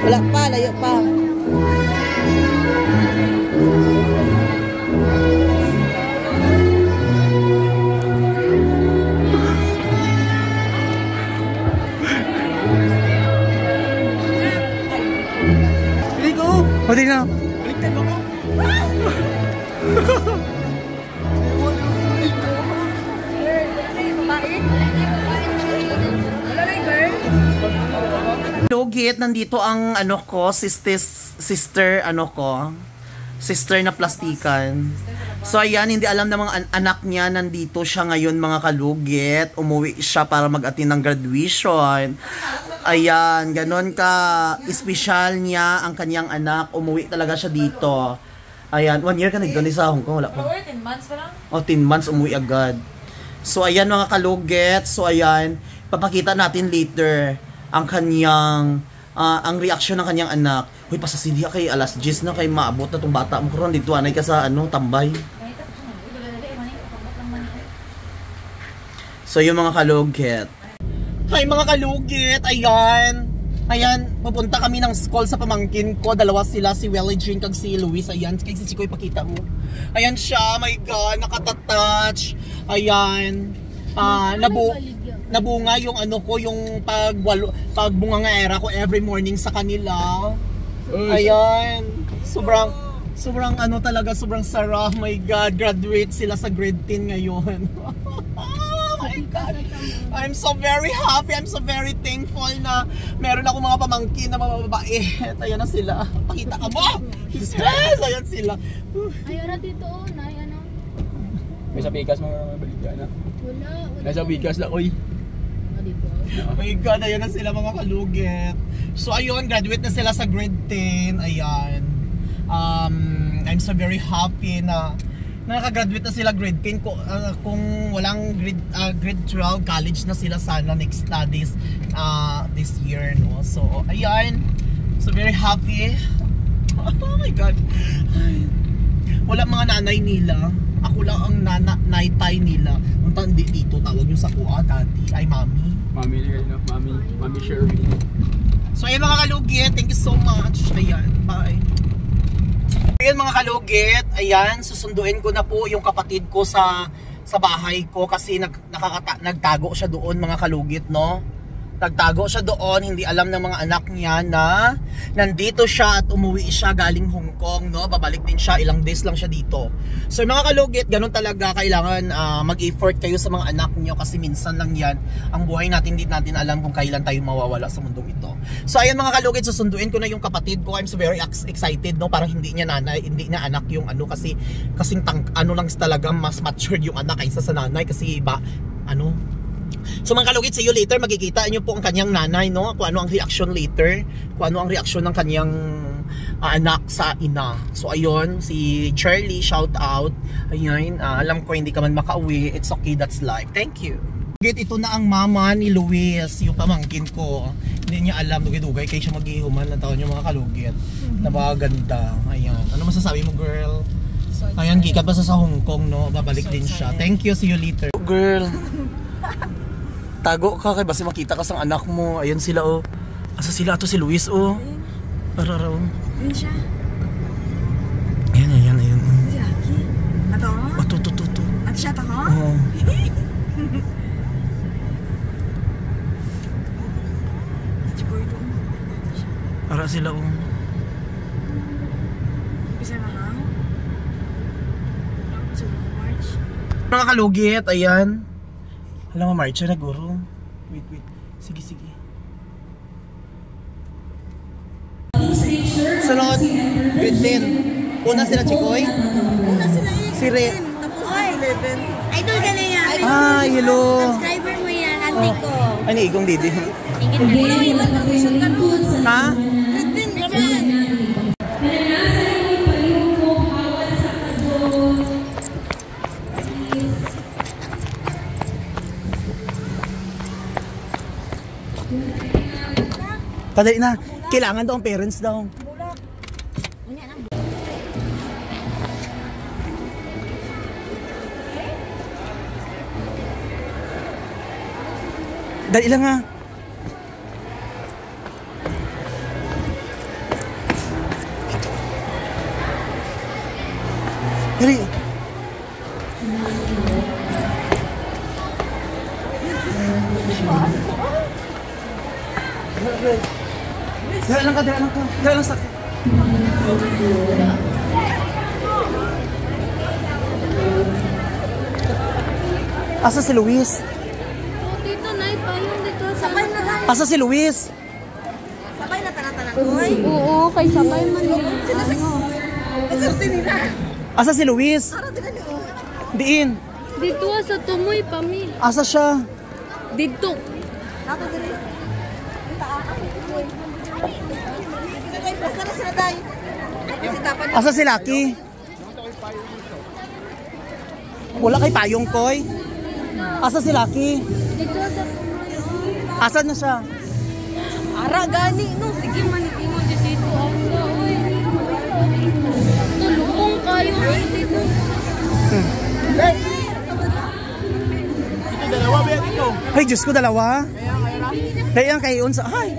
Wala pa, layo pa. Pwede na. Baliktad mo ko. Lugit, nandito ang ano ko, sister na plastikan. So ayan, hindi alam ng mga anak niya, nandito siya ngayon mga kalugit. Umuwi siya para mag-attend ng graduation. Ayan, ganon ka espesyal niya ang kanyang anak. Umuwi talaga siya dito. Ayan, 1 year ka nagdani sa Hong Kong. Wala pa. 10 months pa lang? O, 10 months umuwi agad. So ayan mga kalugit. So ayan, papakita natin later ang kanyang ang reaksyon ng kanyang anak. Huy, pasasidya kay alas 10 na kay maabot na tong bata mo karon dito anay ka sa tambay. So yung mga kalugit. Hi mga kalugit, ayan. Ayan, pupunta kami ng school sa pamangkin ko. Dalawa sila, si Welly Jean kag si Luis. Ayan, kay si Chikoy, pakita mo. Ayan siya, my God, nakatatouch. Ayan. Nabunga yung ano ko, yung pagbunga nga era ko every morning sa kanila. Ayan. Sobrang ano talaga, sobrang sarap. My God, graduate sila sa grade 10 ngayon. My God. I'm so very happy, I'm so very thankful na meron ako mga pamangkin na mababait. Ayan na sila. Pakita ka mo! Yes! Ayan sila. Ayan na dito, Nay, ano? May sa bigas mga balita na. Wala. Nasa bigas lang, oy. Dito. Oh my God, ayan na sila mga kalugit. So ayun, graduate na sila sa grade 10. Ayan. I'm so very happy na nakaka-graduate na sila grade 10. Kung walang grade 12, college na sila sana next studies this year, no? So ayan, so very happy. Oh my God. Ay, wala mga nanay nila. Ako lang ang naitay nila. Unta dito tawag yung sa kuha dati ay mami. Mami no? Mami Sherwin. So ayan mga kalugit, thank you so much. Ayan, bye. Ayan mga kalugit, ayan, susunduin ko na po yung kapatid ko sa bahay ko kasi nagtago siya doon mga kalugit, no? Nagtago siya doon, hindi alam ng mga anak niya na nandito siya at umuwi siya galing Hong Kong, no? Babalik din siya, ilang days lang siya dito. So mga kalugit, ganun talaga, kailangan mag-effort kayo sa mga anak niyo kasi minsan lang yan, ang buhay natin, hindi natin alam kung kailan tayo mawawala sa mundong ito. So ayan mga kalugit, susunduin ko na yung kapatid ko. I'm so very excited, no? Parang hindi niya nanay, hindi niya anak yung ano kasi kasing ano lang talaga, mas matured yung anak kaysa sa nanay kasi iba, ano. So mga kalugit, see you later. Magkikita nyo po ang kanyang nanay, no? Kung ano ang reaction later, kung ano ang reaction ng kanyang anak sa ina. So ayun, si Charlie, shout out. Ayun, alam ko hindi ka man makauwi. It's okay, that's life. Thank you. Ito na ang mama ni Luis, yung pamangkin ko. Hindi niya alam, dugay-dugay kayo siya mag-ihuman na taon yung mga kalugit. Napakaganda. Ayan, ano masasabi mo, girl? Ayan, gikat pa sa Hong Kong, no? Babalik din siya. Thank you, see you later. Girl, tago ka kay basi makita ka sang anak mo. Ayan sila, oh. Asa sila? Ato si Luis, oh. Para raw. Ayan siya. Ayan. Si Aki. Ato? Ato. At siya ta ka? Oo. Para sila, oh. Bisa na ha? March. Mga kalugit, ayan. Alam mo, March na guro. Wait. Sige. Sunod, grade 10. Una sila, Chikoy? Una sila Si Re. Tapos 11. Idol ka na yan. Hi, hello. Subscriber mo yan, auntie ko. Ano, igong didi? Tingin ka na yun. Tapos ka nun. Ha? Padali na. Kailangan daw ang parents daw. Dali lang nga. Dala lang ka, dala lang ka. Dala lang sa... Asa si Luis? Dito na, ipayong dito. Sabay na tayo. Asa si Luis? Sabay na tanan-tanan. Oo, kay sabay man yun. Kasorte nila. Asa si Luis? Diin. Dito sa tumoy, pamil. Asa siya? Dito. Asa si Lucky? Wala kay payong koy. Asa si Lucky? Dito sa tumoy. Asan na siya? Ara gani no, sige man mo dito asa oy. Tulong kayo dito. Ito dalawa ba dito? Ay, Diyos ko, dalawa. Kaya kay unsa. Ay.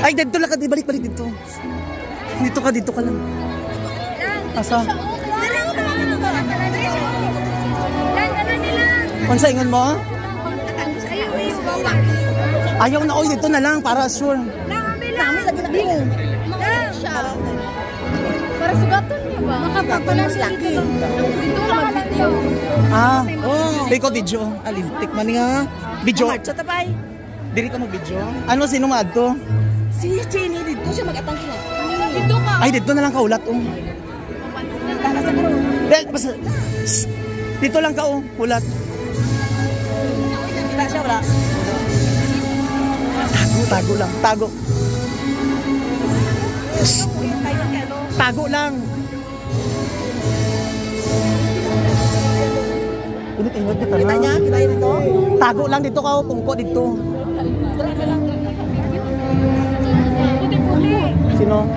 Ay, dito lang ka, di balik dito. Dito ka lang. Asa? Unsa ingon mo? Ayaw na, oy, dito na lang para sure. Para sugaton niyo ba? Makapagpalas laki. Dito lang mag-video. Ah, ikaw video. Alintik man nga. Video. Marcha tapay. Dili ka mag-video. Ano, sino maadto? Si Jenny dito siya mag-atang siya. Dito ka. Ay, dito na lang ka ulat, oh. Basta, shh, dito lang ka, oh, ulat. Kita siya wala. Tago lang, tago. Shh, tago lang. Init-init dito Kita na. niya, kita yun dito. Tago lang dito ka, oh, pungko dito. Sino?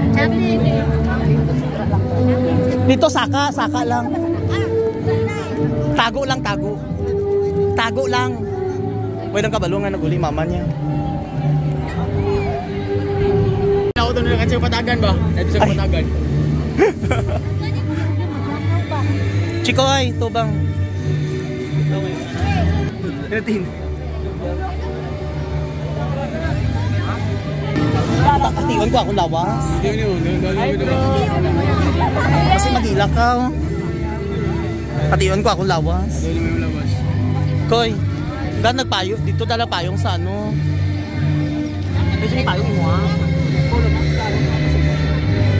Dito saka lang. Tago lang, tago. Tago lang. Pwede kabalungan naguli mama niya. Ako doon na kasi patagan ba? Dito sa Ay. patagan. Chikoy, tubang. Tinatin. Katiwan ko ako lawas. Kasi magilak ka, oh. Katiwan ko ako lawas. Koy, gan nagpayo dito dala payong sa ano. Kasi may payong mo, ha?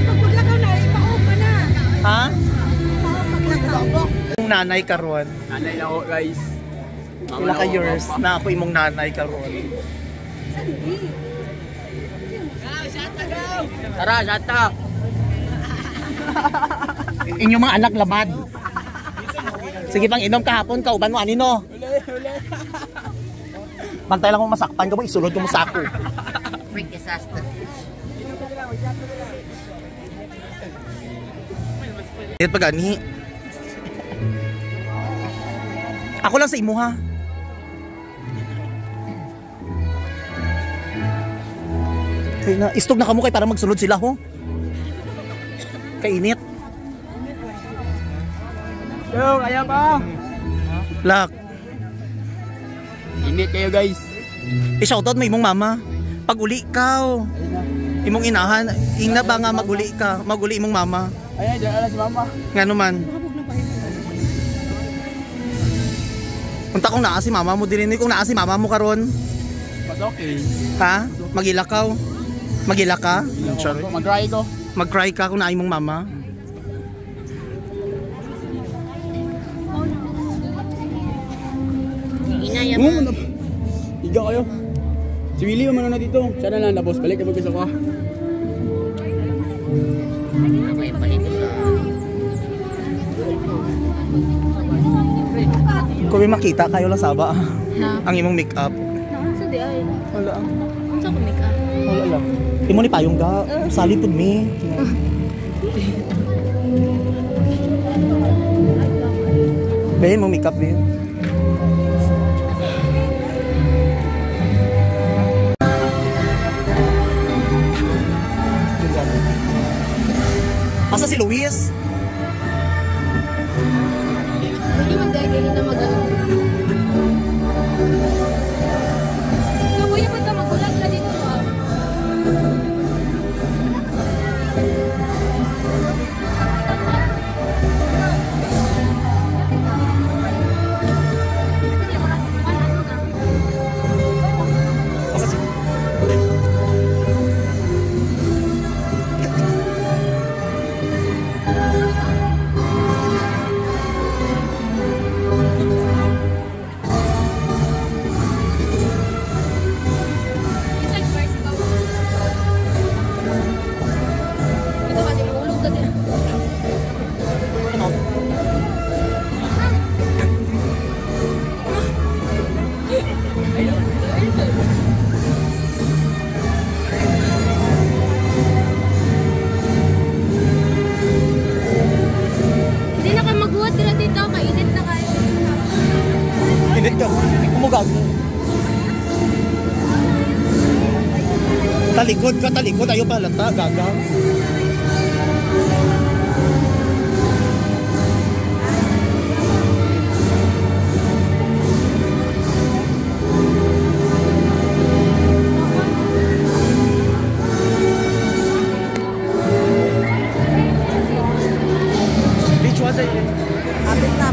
Paglakaw na, ipa-open na. Ha? Paglakaw. Yung nanay karon. Nanay na ako guys. Wala ka yours na ako imong nanay karon. Tara, shata. Inyong mga anak labad. Sige pang inom kahapon ka uban mo anino. Bantay lang kung masakpan ka mo isulod ko mo sa ako. Freak disaster. Dito pag ani. Ako lang sa imo ha. Kaya na, istog na kamo kay para magsulod sila ho. Kainit. Yo, kaya pa. Lak. Init kayo guys. I-shoutout mo imong mama. Pag uli ka, imong inahan, ingna ba nga maguli ka, maguli imong mama. Ayan, dyan ala si mama. Nga naman. Punta kung naa si mama mo din, kung naa si mama mo karon. Mas okay. Ha? Magilakaw. Magila ka? Sorry. Mag-cry ko. Mag-cry ka kung naa imong mama. Inaya Oo, higa kayo. Si Willie yung na dito. Siya na lang na boss. Balik ka mag-isa ko. Okay, balik ko sa... Kung may makita kayo lang saba. Na? Ang imong make-up. Naan sa di ay? Wala. Ano sa kumika? Wala lang. Imo ni payong ga. Sali pud mi. Be mo make-up be. Asa si Luis? Hindi magdagilin na mag-ano. So, kuya, ba't ka magulat na dito ah? Ito kasi mahulog na din. Hindi na ka magbuhat nila dito, mainit na kayo. Init ka. Kumugag mo. Talikod ka, talikod. Ayaw palata, gagang. Beach water. Apit na.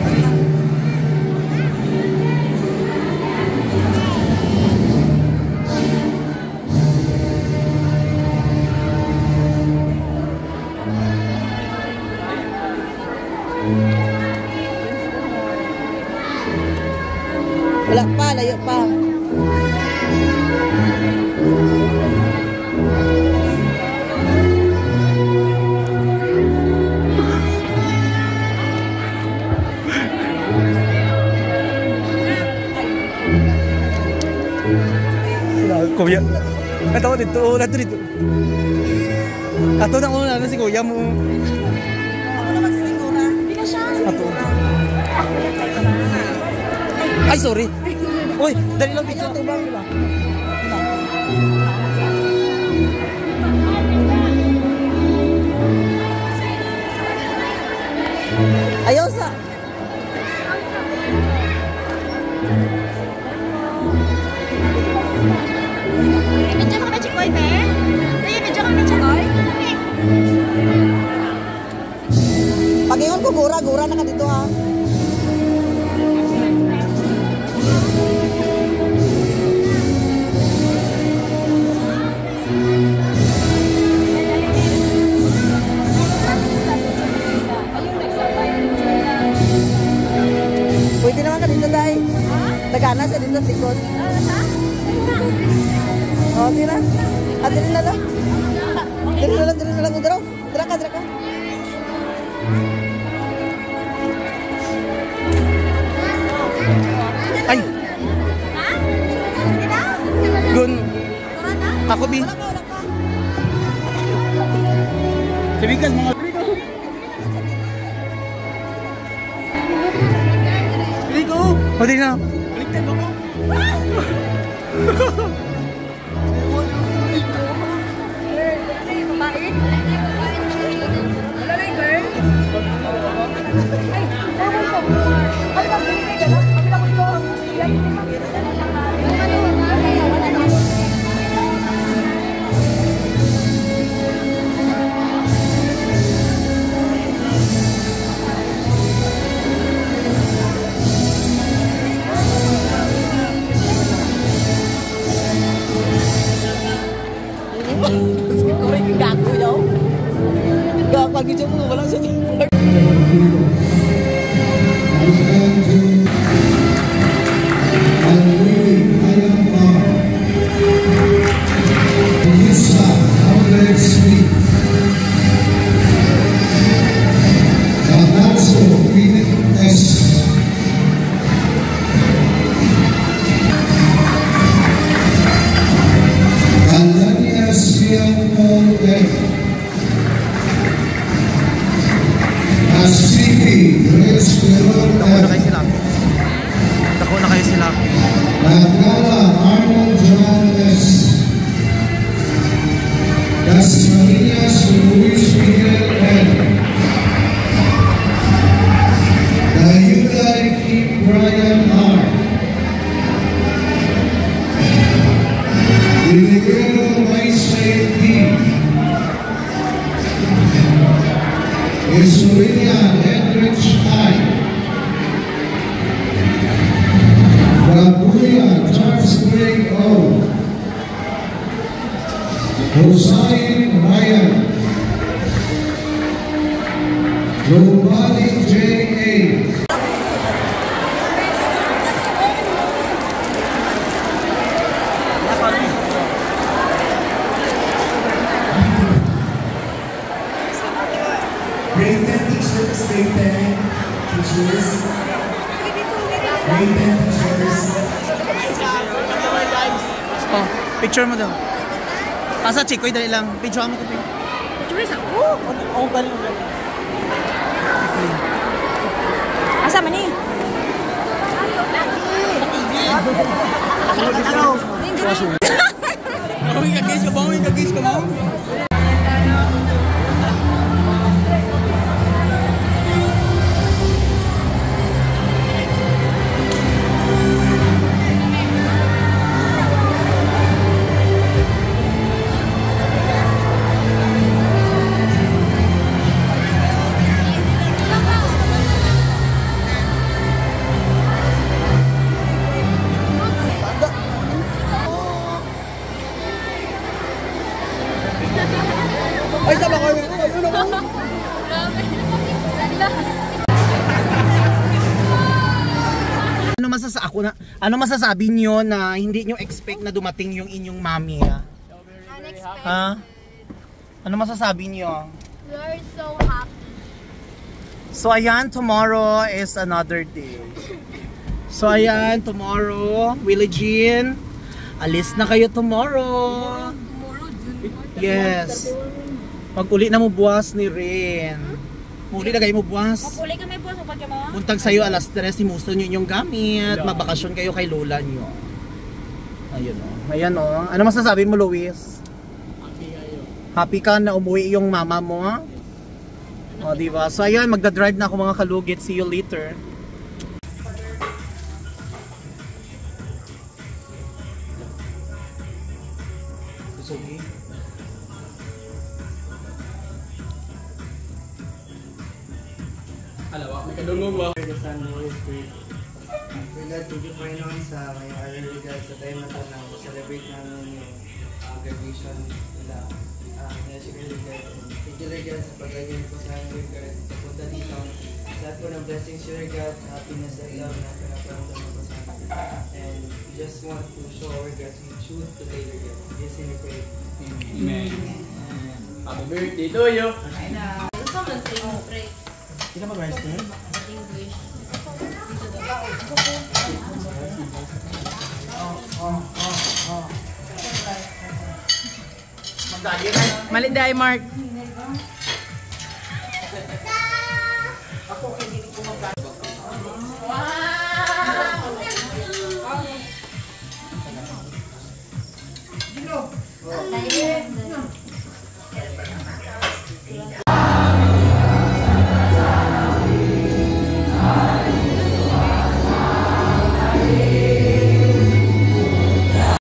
Wala pa, layo pa. Kuya. Ato dito, nato dito. Ato nang una na si kuya mo. Ako naman si Lingura. Hindi na siya. Ato. Ay, sorry. Uy, dali lang picture. Tubang, di ba? Ayaw sa... Medyo ka na chikoy, be? Medyo ka na chikoy? Pag-ingon ko, gura na ka dito ha. Pwede naman ka dito dahil. Tagana siya dito sa likod. Oh, sige na. Ah, dito na lang. Dito na lang, dito na lang. Dira ka. Ay. Gun. Ako bi. Sabikas mga Rico. O di na. Baliktad mo ko. Gago daw. Gago pag video mo wala siya. Dako na kayo sila. Nagala Arnold Johannes, Das Marinas Luis Miguel N. Romani J.A. Grade 10 teachers, grade 10 teachers. Grade 10 teachers. Oh, picture mo daw. Asa Chikoy, dali lang. Picture mo ko. Picture sa ako. Oo, galing. Asa man ni? Bawin ka guys, bawin ka guys, come on. Ay, sama ko. Ano ko? Ano masasabi niyo na hindi niyo expect na dumating yung inyong mami? Ha? Ano masasabi niyo? We are so happy. So ayan, tomorrow is another day. So ayan, tomorrow, Willie Jean, alis na kayo tomorrow. Yes. Pag-uli na mo buwas ni Ren. Muli na kayo mo buwas. Uli kami po sa pagkama. Buntag sa'yo alas 3, simusto nyo yung gamit. Mabakasyon kayo kay lola nyo. Ayun o. Ayan o. Ano masasabi mo, Luis? Happy ka na umuwi yung mama mo? O, diba? So ayan, magdadrive na ako mga kalugit. See you later. Sugi. Alawa, may kadungog ba? Lord, thank you for noon sa ngayong early regard sa time na ito na celebrate namin yung graduation nila. Si early regard. Thank you, Lord God, sa pag-ganyan ko sa early regard. Papunta dito. Sa lahat po ng blessings, Lord God, happiness and love na pinaparamdam ko sa amin. And we just want to show our gratitude today, Lord God. Yes, and we pray. Amen. Happy birthday to you. Sino mag-rice din? Mali dai Mark.